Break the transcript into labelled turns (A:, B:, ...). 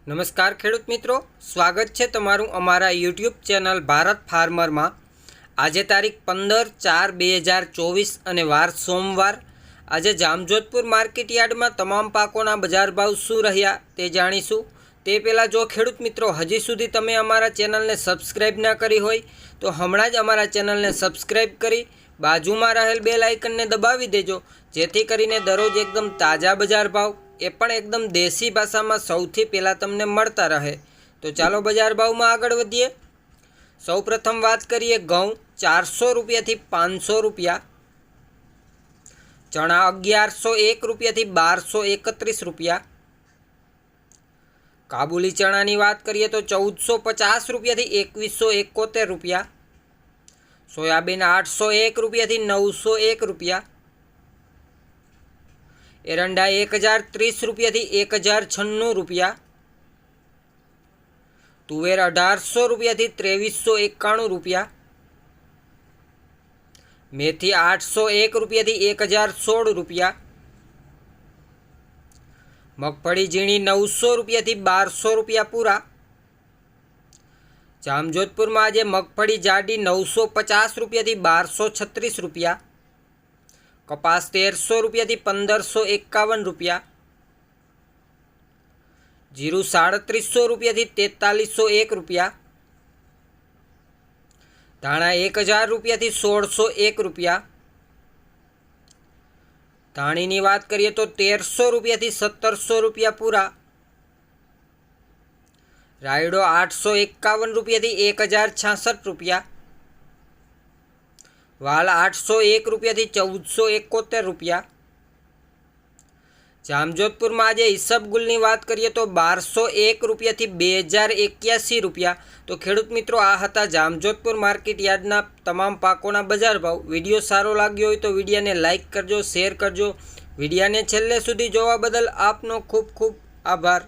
A: નમસ્કાર ખેડૂત મિત્રો, સ્વાગત છે તમારું અમારા યુટ્યુબ ચેનલ ભારત ફાર્મરમાં। આજે તારીખ 15/4/2024 અને વાર સોમવાર। આજે જામજોધપુર માર્કેટ યાર્ડમાં તમામ પાકોના બજાર ભાવ શું રહ્યા તે જાણીશું। તે પહેલાં જો ખેડૂત મિત્રો હજી સુધી તમે અમારા ચેનલને સબસ્ક્રાઈબ ના કરી હોય તો હમણાં જ અમારા ચેનલને સબસ્ક્રાઈબ કરી બાજુમાં રહેલ બેલ આઇકનને દબાવી દેજો, જેથી કરીને દરરોજ એકદમ તાજા બજાર ભાવ એ પણ એકદમ દેશી ભાષામાં સૌથી પહેલાં તમને મળતા રહે। તો ચાલો બજાર ભાવમાં આગળ વધીએ। સૌપ્રથમ વાત કરીએ ઘઉં 400 રૂપિયાથી 500 રૂપિયા, ચણા 1101 રૂપિયાથી 1231 રૂપિયા, કાબુલી ચણાની વાત કરીએ તો 1450 રૂપિયાથી 2171 રૂપિયા, સોયાબીન 801 રૂપિયાથી 901 રૂપિયા, एरंडा 1030 रुपया थी 1096 रुपया, तुवेर 1800 रुपया थी 2391 रुपया, मेथी 801 रुपया थी 1016 रुपया, मगफड़ी झीणी 900 रुपया थी 1200 रुपया पूरा। जामजोधपुर में आज मगफड़ी जाडी 950 रुपया थी 1236 रुपया, कपास 1300 रुपया थी 1551 रुपया, जीरु 3700 रुपया थी 4301 रुपया, धाणा 1000 रुपया थी 1601 रुपया, धाणी की बात करिए तो 1300 रुपया थी 1700 रुपया पूरा, रायडो 851 रुपया थी 1066 रुपया, वाल 801 रुपया थी 1471 रुपया। जामजोधपुर में आज ईसबगुल की बात करिए तो 1201 रुपया थी 2081 रुपया। तो खेडूत मित्रों आ हता जामजोधपुर मार्केट यार्डना तमाम पाकोना बजार भाव। विडियो सारो लाग्यो होय तो विडियो ने लाइक करजो, शेर करजो। विडियो ने छेल्ले सुधी जोवा बदल आपनो खूब खूब आभार।